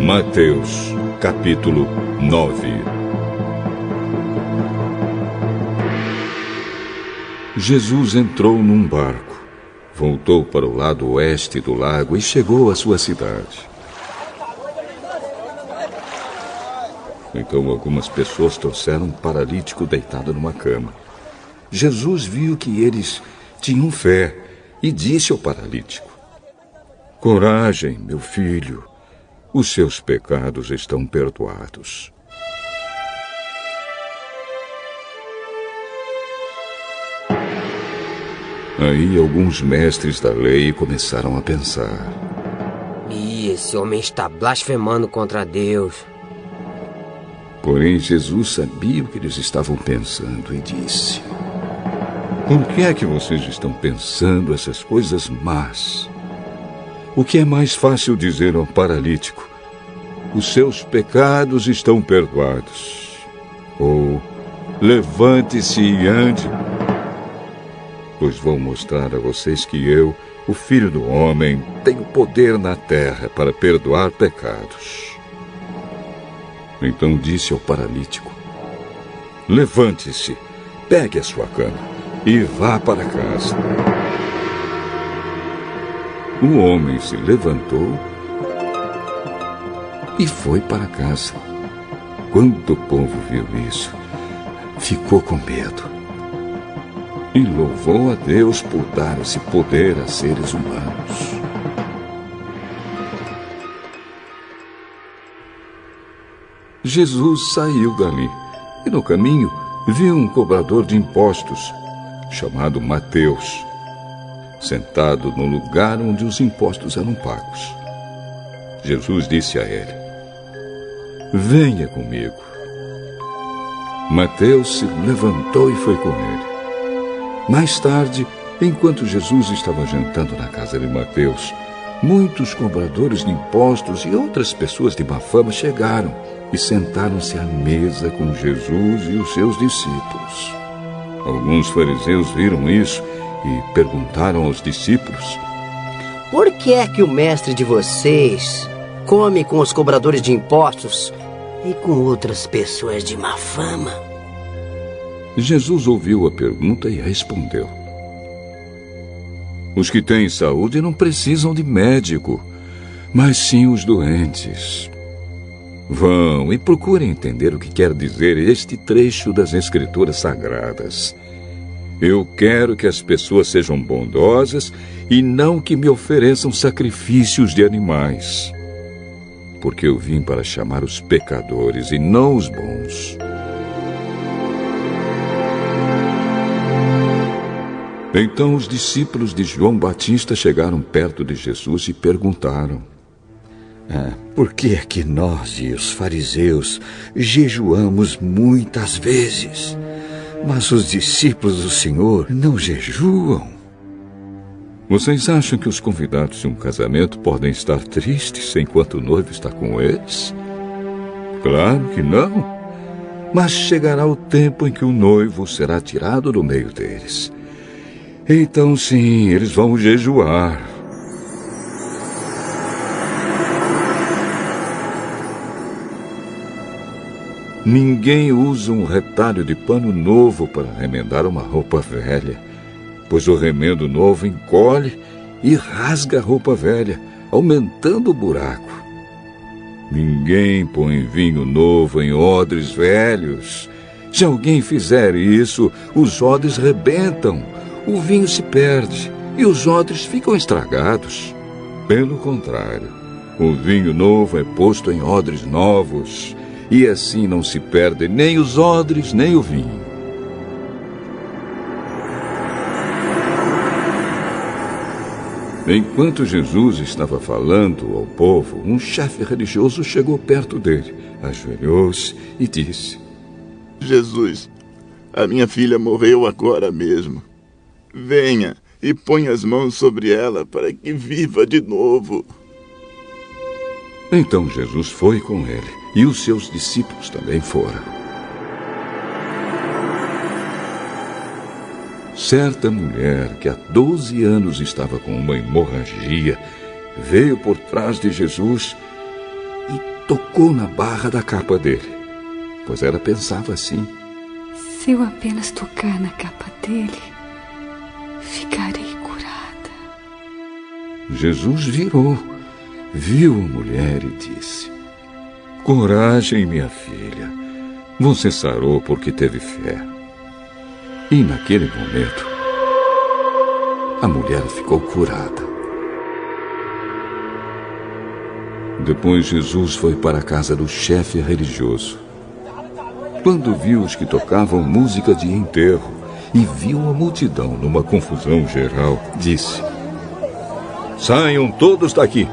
Mateus, capítulo 9. Jesus entrou num barco, voltou para o lado oeste do lago e chegou à sua cidade. Então algumas pessoas trouxeram um paralítico deitado numa cama. Jesus viu que eles tinham fé e disse ao paralítico: "Coragem, meu filho, os seus pecados estão perdoados." Aí alguns mestres da lei começaram a pensar: Esse homem está blasfemando contra Deus. Porém, Jesus sabia o que eles estavam pensando e disse: "Por que é que vocês estão pensando essas coisas más? O que é mais fácil dizer ao paralítico: os seus pecados estão perdoados, ou levante-se e ande? Pois vou mostrar a vocês que eu, o Filho do Homem, tenho poder na terra para perdoar pecados." Então disse ao paralítico: "Levante-se, pegue a sua cama e vá para casa." O homem se levantou e foi para casa. Quando o povo viu isso, ficou com medo e louvou a Deus por dar esse poder a seres humanos. Jesus saiu dali e no caminho viu um cobrador de impostos, chamado Mateus, sentado no lugar onde os impostos eram pagos. Jesus disse a ele: "Venha comigo." Mateus se levantou e foi com ele. Mais tarde, enquanto Jesus estava jantando na casa de Mateus, muitos cobradores de impostos e outras pessoas de má fama chegaram e sentaram-se à mesa com Jesus e os seus discípulos. Alguns fariseus viram isso e perguntaram aos discípulos: Por que é que o mestre de vocês come com os cobradores de impostos e com outras pessoas de má fama? Jesus ouviu a pergunta e respondeu: Os que têm saúde não precisam de médico, mas sim os doentes. Vão e procurem entender o que quer dizer este trecho das Escrituras Sagradas. Eu quero que as pessoas sejam bondosas e não que me ofereçam sacrifícios de animais. Porque eu vim para chamar os pecadores e não os bons. Então os discípulos de João Batista chegaram perto de Jesus e perguntaram: Por que é que nós e os fariseus jejuamos muitas vezes, mas os discípulos do Senhor não jejuam? Vocês acham que os convidados de um casamento podem estar tristes enquanto o noivo está com eles? Claro que não. Mas chegará o tempo em que o noivo será tirado do meio deles. Então sim, eles vão jejuar. Ninguém usa um retalho de pano novo para remendar uma roupa velha, pois o remendo novo encolhe e rasga a roupa velha, aumentando o buraco. Ninguém põe vinho novo em odres velhos. Se alguém fizer isso, os odres rebentam, o vinho se perde e os odres ficam estragados. Pelo contrário, o vinho novo é posto em odres novos, e assim não se perde nem os odres, nem o vinho. Enquanto Jesus estava falando ao povo, um chefe religioso chegou perto dele, ajoelhou-se e disse: Jesus, a minha filha morreu agora mesmo. Venha e ponha as mãos sobre ela para que viva de novo. Então Jesus foi com ele. E os seus discípulos também foram. Certa mulher que há 12 anos estava com uma hemorragia veio por trás de Jesus e tocou na barra da capa dele, pois ela pensava assim: se eu apenas tocar na capa dele, ficarei curada. Jesus virou, viu a mulher e disse: coragem, minha filha, você sarou porque teve fé. E naquele momento, a mulher ficou curada. Depois Jesus foi para a casa do chefe religioso. Quando viu os que tocavam música de enterro e viu a multidão numa confusão geral, disse: saiam todos daqui.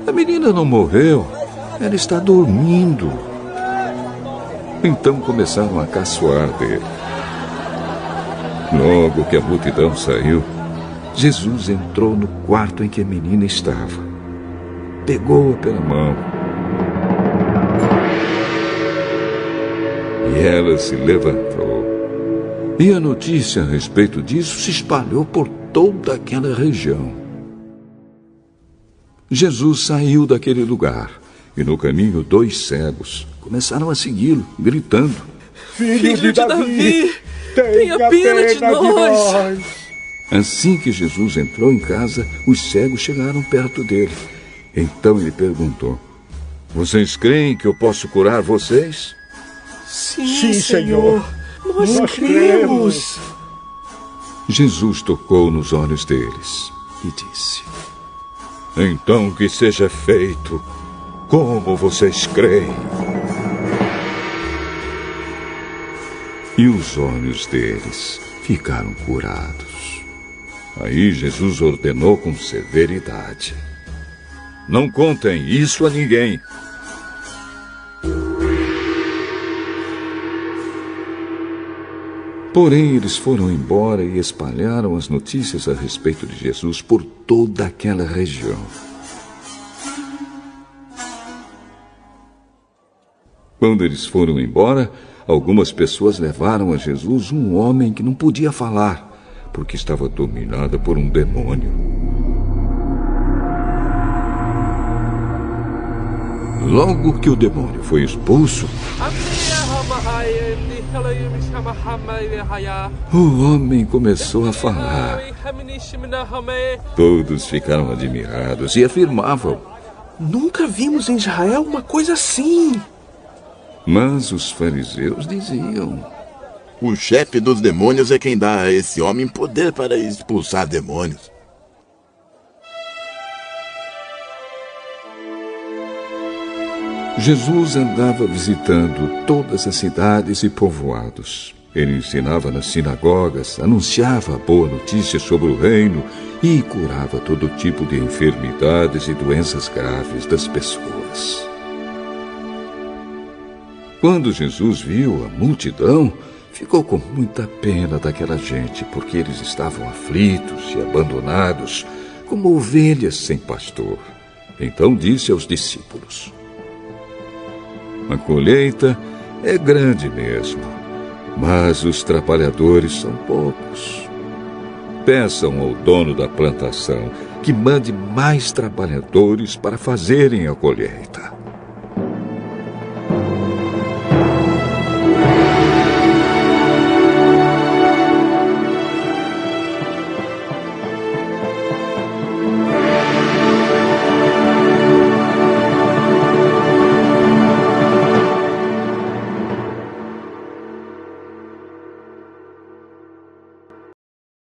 A menina não morreu, ela está dormindo. Então começaram a caçoar dele. Logo que a multidão saiu, Jesus entrou no quarto em que a menina estava. Pegou-a pela mão. E ela se levantou. E a notícia a respeito disso se espalhou por toda aquela região. Jesus saiu daquele lugar. E no caminho 2 cegos começaram a segui-lo, gritando: Filho de Davi, tenha pena de nós! Assim que Jesus entrou em casa, os cegos chegaram perto dele. Então ele perguntou: vocês creem que eu posso curar vocês? Sim, Senhor, nós cremos. Jesus tocou nos olhos deles e disse: então que seja feito como vocês creem. E os olhos deles ficaram curados. Aí Jesus ordenou com severidade: não contem isso a ninguém. Porém, eles foram embora e espalharam as notícias a respeito de Jesus por toda aquela região. Quando eles foram embora, algumas pessoas levaram a Jesus um homem que não podia falar, porque estava dominado por um demônio. Logo que o demônio foi expulso, o homem começou a falar. Todos ficaram admirados e afirmavam: nunca vimos em Israel uma coisa assim. Mas os fariseus diziam: o chefe dos demônios é quem dá a esse homem poder para expulsar demônios. Jesus andava visitando todas as cidades e povoados. Ele ensinava nas sinagogas, anunciava a boa notícia sobre o reino e curava todo tipo de enfermidades e doenças graves das pessoas. Quando Jesus viu a multidão, ficou com muita pena daquela gente, porque eles estavam aflitos e abandonados, como ovelhas sem pastor. Então disse aos discípulos: a colheita é grande mesmo, mas os trabalhadores são poucos. Peçam ao dono da plantação que mande mais trabalhadores para fazerem a colheita.